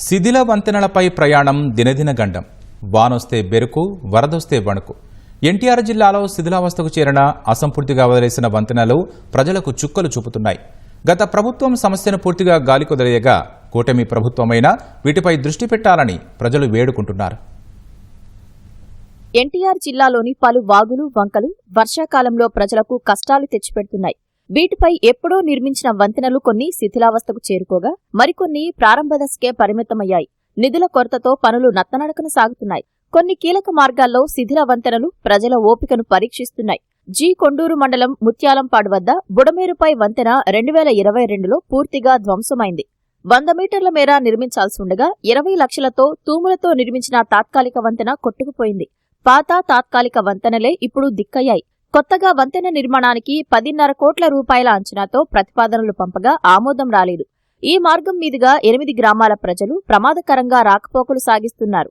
శిథిల వంతెనలపై ప్రయాణం దినదిన గండం. వానొస్తే బెరుకు, వరదొస్తే వణుకు. ఎన్టీఆర్ జిల్లాలో శిథిలావస్థకు చేరిన అసంపూర్తిగా వదిలేసిన వంతెనలు ప్రజలకు చుక్కలు చూపుతున్నాయి. గత ప్రభుత్వం సమస్యను పూర్తిగా గాలికొదిలేయగా కూటమి ప్రభుత్వమైనా వీటిపై దృష్టి పెట్టాలని ప్రజలు వేడుకుంటున్నారు. ఎన్టీఆర్ జిల్లాలోని పలు వాగులు, వంకలు వర్షాకాలంలో ప్రజలకు కష్టాలు తెచ్చిపెడుతున్నాయి. వీటిపై ఎప్పుడో నిర్మించిన వంతెనలు కొన్ని శిథిలావస్థకు చేరుకోగా మరికొన్ని ప్రారంభ దశకే పరిమితమయ్యాయి. నిధుల కొరతతో పనులు నత్తనడకన సాగుతున్నాయి. కొన్ని కీలక మార్గాల్లో శిథిల వంతెనలు ప్రజల ఓపికను పరీక్షిస్తున్నాయి. కొండూరు మండలం ముత్యాలంపాడు వద్ద బుడమేరుపై వంతెన 2022లో పూర్తిగా ధ్వంసమైంది. 100 మీటర్ల మేర నిర్మించాల్సి ఉండగా 20 లక్షలతో తూములతో నిర్మించిన తాత్కాలిక వంతెన కొట్టుకుపోయింది. పాత తాత్కాలిక వంతెనలే ఇప్పుడు దిక్కయ్యాయి. కొత్తగా వంతెన నిర్మాణానికి 10.5 కోట్ల రూపాయల అంచనాతో ప్రతిపాదనలు పంపగా ఆమోదం రాలేదు. ఈ మార్గం మీదుగా 8 గ్రామాల ప్రజలు ప్రమాదకరంగా రాకపోకలు సాగిస్తున్నారు.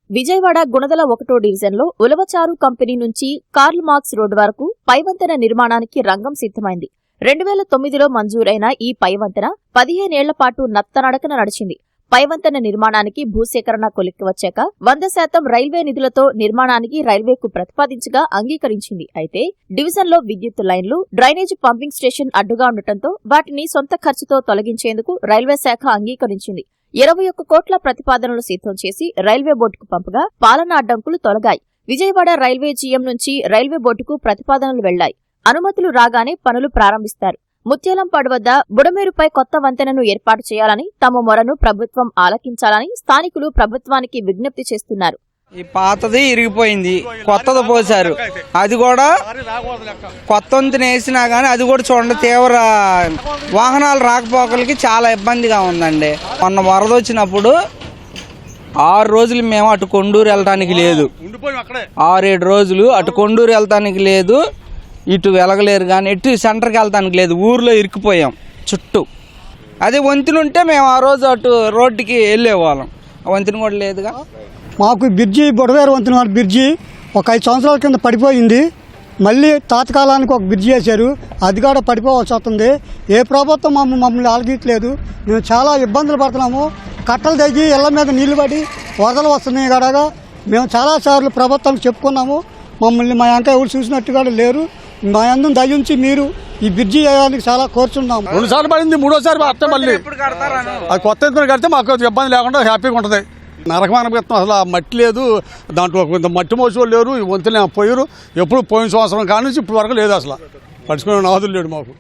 విజయవాడ గుణదల 1వ డివిజన్లో ఉలవచారు కంపెనీ నుంచి కార్ల్ మార్క్స్ రోడ్డు వరకు పైవంతెన నిర్మాణానికి రంగం సిద్ధమైంది. 2009లో మంజూరైన ఈ పైవంతెన 15 ఏళ్ల పాటు నత్తనడకన నడిచింది. పైవంతెన నిర్మాణానికి భూసేకరణ కొలిక్కి వచ్చాక 100% రైల్వే నిధులతో నిర్మాణానికి రైల్వేకు ప్రతిపాదించగా అంగీకరించింది. అయితే డివిజన్లో విద్యుత్ లైన్లు, డ్రైనేజ్ పంపింగ్ స్టేషన్ అడ్డుగా ఉండటంతో వాటిని సొంత ఖర్చుతో తొలగించేందుకు రైల్వే శాఖ అంగీకరించింది. 21 కోట్ల ప్రతిపాదనలు సిద్ధం చేసి రైల్వే బోర్డుకు పంపగా పాలనా అడ్డంకులు తొలగాయి. విజయవాడ రైల్వే జీఎం నుంచి రైల్వే బోర్డుకు ప్రతిపాదనలు వెళ్లాయి. అనుమతులు రాగానే పనులు ప్రారంభిస్తారు. ముత్యాలంపాడు వద్ద బుడమేరుపై కొత్త వంతెనను ఏర్పాటు చేయాలని, తమ మొరను ప్రభుత్వం ఆలకించాలని స్థానికులు ప్రభుత్వానికి విజ్ఞప్తి చేస్తున్నారు. ఈ పాతది ఇరిగిపోయింది, కొత్తది పోశారు. అది కూడా కొత్త వంతెన వేసినా కానీ అది కూడా చూడండి, తీవ్ర వాహనాలు రాకపోకలకి చాలా ఇబ్బందిగా ఉందండి. మొన్న వరద వచ్చినప్పుడు 6 రోజులు మేము అటు కొండూరు వెళ్ళటానికి లేదు, 6-7 రోజులు అటు కొండూరు వెళ్ళటానికి లేదు, ఇటు వెలగలేరు కానీ ఎటు సెంటర్కి వెళ్తానికి లేదు. ఊర్లో ఇరుక్కుపోయాం చుట్టూ. అదే వంతెన ఉంటే మేము ఆ రోజు అటు రోడ్డుకి వెళ్ళేవాళ్ళం. ఆ వంతెన కూడా లేదుగా. మాకు బ్రిడ్జి, బుడవేరు వంతెన బ్రిడ్జి ఒక 5 సంవత్సరాల కింద పడిపోయింది. మళ్ళీ తాత్కాలానికి ఒక బ్రిడ్జి వేశారు, అది కూడా పడిపోవాల్సి వస్తుంది. ఏ ప్రభుత్వం మమ్మల్ని ఆలగించలేదు. మేము చాలా ఇబ్బందులు పడుతున్నాము. కట్టలు తెగి ఇళ్ల మీద నీళ్లు పడి వరదలు వస్తున్నాయి కడగా మేము చాలాసార్లు ప్రభుత్వానికి చెప్పుకున్నాము. మమ్మల్ని మా అంతా ఎవరు చూసినట్టుగా లేరు. మా అందరం దయించి మీరు ఈ బ్రిడ్జి వేయడానికి చాలా కోరుచున్నాము. 2 సార్లు పడింది, 3వసారి మళ్ళీ అది కొత్త ఎత్తున కడితే మాకు ఇబ్బంది లేకుండా హ్యాపీగా ఉంటుంది. నరకమానపిస్తాం, అసలు ఆ మట్టి లేదు, దాంట్లో కొంత మట్టి మోసేవాళ్ళు లేరు. ఈ వంతెన పోయారు, ఎప్పుడు పోయిన సంవత్సరం కానీ నుంచి ఇప్పుడు వరకు లేదు, అసలు పడుచుకునే నాదులు లేడు మాకు.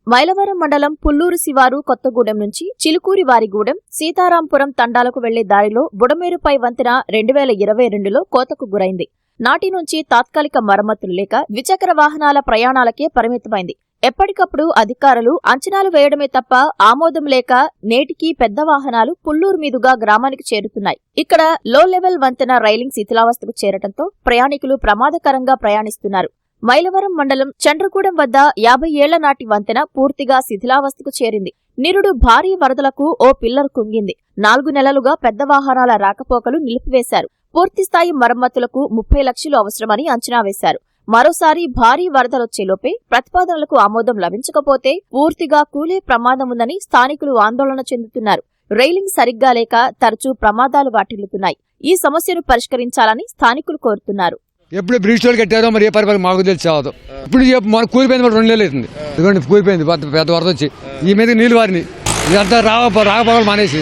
మైలవరం మండలం పుల్లూరు శివారు కొత్తగూడెం నుంచి చిలుకూరి వారిగూడెం, సీతారాంపురం తండాలకు వెళ్లే దారిలో బుడమేరుపై వంతెన 2022లో కోతకు గురైంది. నాటి నుంచి తాత్కాలిక మరమ్మతులు లేక ద్విచక్ర వాహనాల ప్రయాణాలకే పరిమితమైంది. ఎప్పటికప్పుడు అధికారులు అంచనాలు వేయడమే తప్ప ఆమోదం లేక నేటికి పెద్ద వాహనాలు పుల్లూరు మీదుగా గ్రామానికి చేరుతున్నాయి. ఇక్కడ లో లెవెల్ వంతెన రైలింగ్ శిథిలావస్థకు చేరటంతో ప్రయాణికులు ప్రమాదకరంగా ప్రయాణిస్తున్నారు. మైలవరం మండలం చండ్రగూడెం వద్ద 50 ఏళ్ల నాటి వంతెన పూర్తిగా శిథిలావస్థకు చేరింది. నిరుడు భారీ వరదలకు ఓ పిల్లర్ కుంగింది. 4 నెలలుగా పెద్ద వాహనాల రాకపోకలు నిలిపివేశారు. పూర్తిస్థాయి మరమ్మతులకు 30 లక్షలు అవసరమని అంచనా వేశారు. మరోసారి భారీ వరదలొచ్చేలోపే ప్రతిపాదనలకు ఆమోదం లభించకపోతే పూర్తిగా కూలే ప్రమాదం ఉందని స్థానికులు ఆందోళన చెందుతున్నారు. రైలింగ్ సరిగ్గా లేక తరచూ ప్రమాదాలు వాటిల్లుతున్నాయి. ఈ సమస్యను పరిష్కరించాలని స్థానికులు కోరుతున్నారు. ఎప్పుడు బ్రిడ్జ్ కట్టారో మరి ఏ పరిపాలన మాకు తెలిసి చావదు. ఇప్పుడు మన కూలిపోయింది, 2 నెలలు అవుతుంది. ఎందుకంటే కూలిపోయింది, పెద్ద వరద వచ్చి ఈ మీద నీళ్ళు వారిని ఇదంతా రాకపోవాలి మానేసి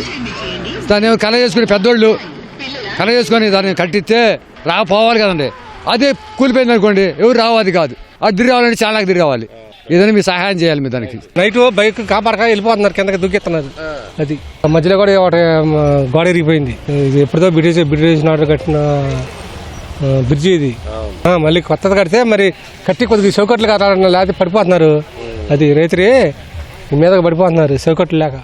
దాన్ని కళ చేసుకుని పెద్దోళ్ళు కళ చేసుకొని దాన్ని కట్టిస్తే రాకపోవాలి కదండి. అదే కూలిపోయింది అనుకోండి, ఎవరు రావాలి కాదు. అది తిరిగి రావాలంటే చాలా తిరిగి రావాలి. ఏదైనా మీరు సహాయం చేయాలి. మీ దానికి నైట్ బైక్ కాపాడక వెళ్ళిపోతున్నారు, కిందకి దూకెత్తున్నారు. అది మధ్యలో కూడా ఒకటి గోడ ఇరిగిపోయింది. ఇది ఎప్పుడుదో బ్రిటిష్ నాడు కట్టిన బ్రిడ్జి ఇది. మళ్ళీ కొత్తది కడితే మరి కట్టి కొద్దిగా చౌకట్లు కట్టాలన్నా, లేకపోతే పడిపోతున్నారు. అది రైతులే మీదకి పడిపోతున్నారు చౌకట్లు లేక.